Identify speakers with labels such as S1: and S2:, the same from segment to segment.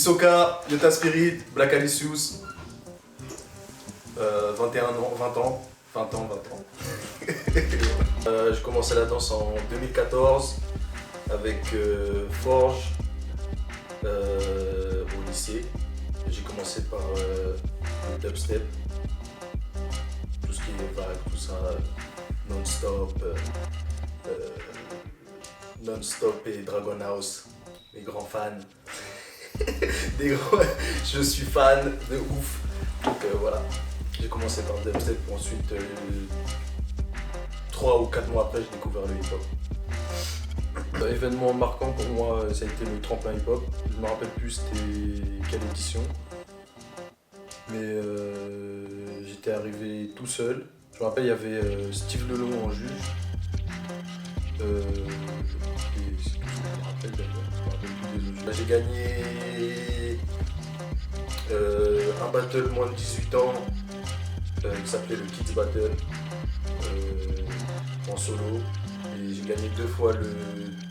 S1: Hisoka, Yota Spirit, Black Alicious, 21 ans, 20 ans. J'ai commencé la danse en 2014 avec Forge au lycée. J'ai commencé par le dubstep, tout ce qui est vague, tout ça, non-stop et Dragon House, les grands fans. Je suis fan de ouf. Donc voilà, j'ai commencé par le dubstep, ensuite 3 ou 4 mois après j'ai découvert le hip-hop. Événement marquant pour moi, ça a été le tremplin hip-hop. Je me rappelle plus c'était quelle édition. Mais j'étais arrivé tout seul. Je me rappelle il y avait Steve Lelon en juge. Et c'est tout ce que je me rappelle d'ailleurs. Je me rappelle plus des autres. J'ai gagné un battle moins de 18 ans qui s'appelait le Kids Battle en solo. Et j'ai gagné 2 fois le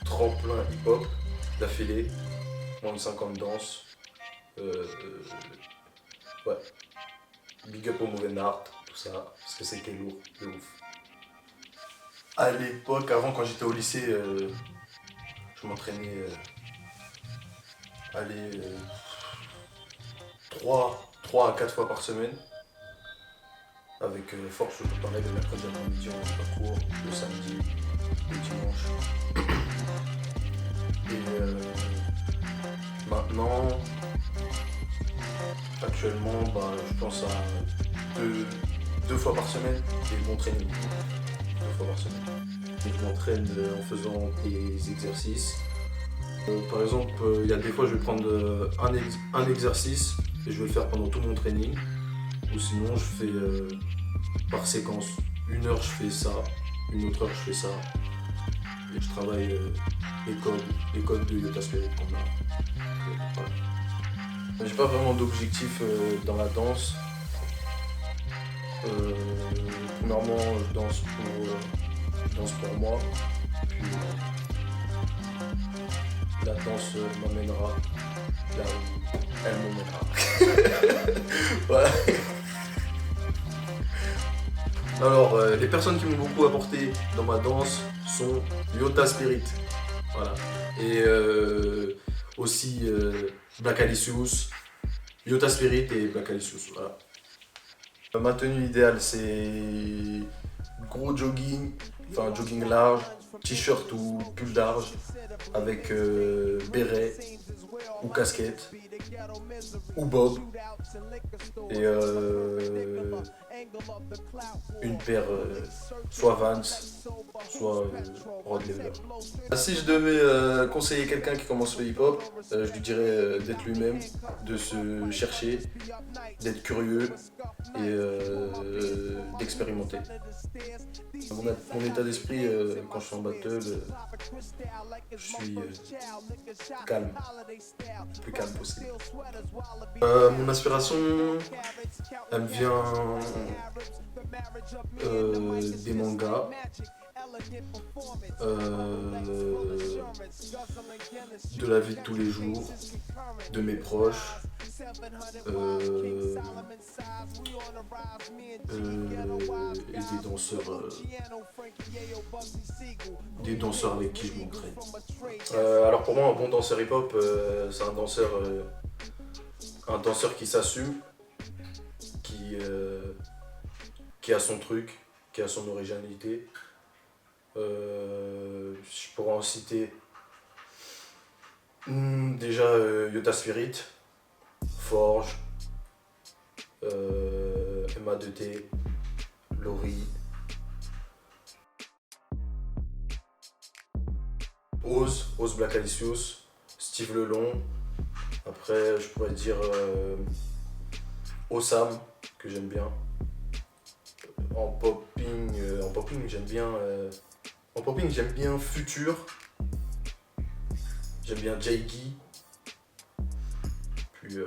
S1: tremplin hip-hop d'affilée, moins de 50 danses. Ouais. Big up au Moving Art, tout ça, parce que c'était lourd, de ouf. À l'époque, avant quand j'étais au lycée, je m'entraînais 3 à 4 fois par semaine. Avec force, je parlais le mercredi après-midi, on avait pas cours, le samedi, le dimanche. Et maintenant, actuellement, je pense à 2 fois par semaine et bon training. 2 fois par semaine. Je m'entraîne en faisant des exercices. Par exemple, il y a des fois je vais prendre un exercice et je vais le faire pendant tout mon training. Ou sinon je fais par séquence. 1 heure je fais ça, une autre heure je fais ça. Et je travaille les codes de Yota Spirit qu'on a. Voilà. J'ai pas vraiment d'objectif dans la danse. Premièrement, je danse pour moi. Puis la danse m'amènera là où elle m'emmènera. Voilà. Alors, les personnes qui m'ont beaucoup apporté dans ma danse sont Yota Spirit. Voilà. Et aussi Black Alicious, Yota Spirit et Black Alicious. Voilà. Ma tenue idéale, c'est gros jogging, enfin jogging large, t-shirt ou pull large avec béret ou casquette ou bob et une paire soit Vans, soit Rod Laver. Si je devais conseiller quelqu'un qui commence le hip-hop, je lui dirais d'être lui-même, de se chercher, d'être curieux et d'expérimenter. Mon état d'esprit quand je suis en battle, je suis calme, le plus calme possible. Mon inspiration, elle me vient des mangas, de la vie de tous les jours, de mes proches, et des danseurs avec qui je m'entraîne. Alors pour moi, un bon danseur hip-hop, c'est un danseur qui s'assume, qui a son truc, qui a son originalité. Je pourrais en citer déjà Yota Spirit, Forge, MA2T, Lori, Oz Black Alicious, Steve Lelon. Après je pourrais dire Osam que j'aime bien. En popping j'aime bien Future. J'aime bien Jay-Gi. Puis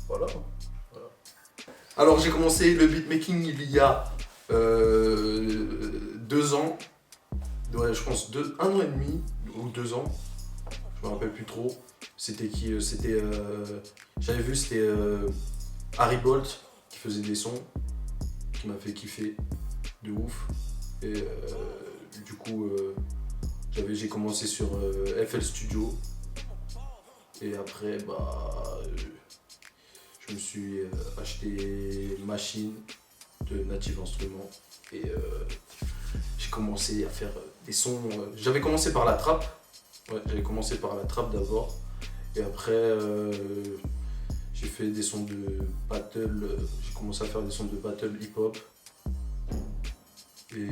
S1: voilà. Alors j'ai commencé le beatmaking il y a 2 ans. Ouais, je pense 1 an et demi ou 2 ans. Je me rappelle plus trop. C'était qui j'avais vu, c'était Harry Bolt qui faisait des sons, qui m'a fait kiffer de ouf. Et du coup, j'ai commencé sur FL Studio. Et après, je me suis acheté une machine de Native Instruments. Et j'ai commencé à faire des sons. J'avais commencé par la trappe. Ouais, j'avais commencé par la trappe d'abord. Et après, j'ai fait des sons de battle. J'ai commencé à faire des sons de battle hip-hop. Et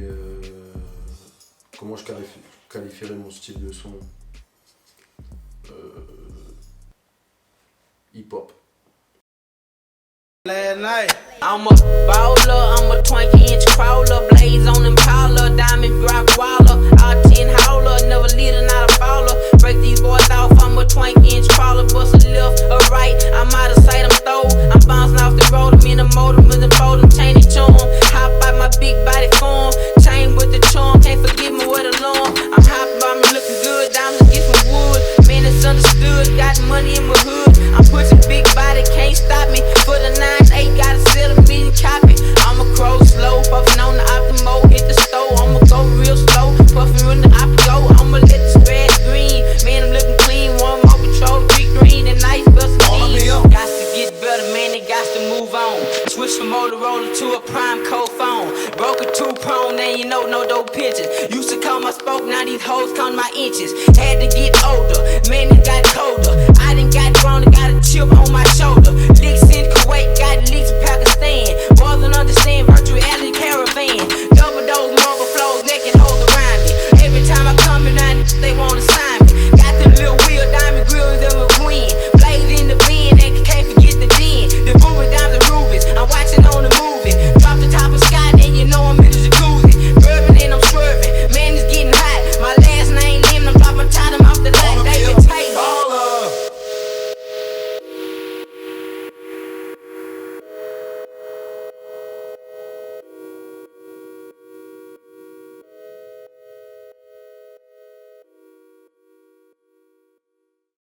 S1: comment je qualifierais mon style de son? Hip-hop.
S2: Last night, I'm a baller, I'm a 20-inch crawler, blaze on them collar, diamond rock waller, all 10 howler, never leader, not a baller. Break these boys off, I'm a 20-inch crawler, bust a left or right, I'm out of sight, I'm throw. I'm bouncing off the road, I'm in the motor, with the fold, I'm chaining charm. Hop out my big body form, chain with the charm, can't forgive me with alarm. I'm hopping by me looking good, diamonds get from wood, man it's understood, got money in my hood. I'm pushing big body, can't stop me. For the 9-8, gotta sell a million copy. I'ma crow slow, puffin' on the Optimo, hit the stove. I'ma go real slow, puffin' when the Optimo. I'ma let the spread green. Man, I'm looking clean, one more control, 3 green and nice bustin' clean. Got to get better, man, they got to move on. Switch from Motorola to a prime code phone. Broke a 2-prong, now you know no dope pictures. Used to call my spoke, now these hoes count my inches. Had to get older, man, it got colder. I done got grown, got a chip on my shoulder. Licks in Kuwait, got licks in Pakistan. Boys don't understand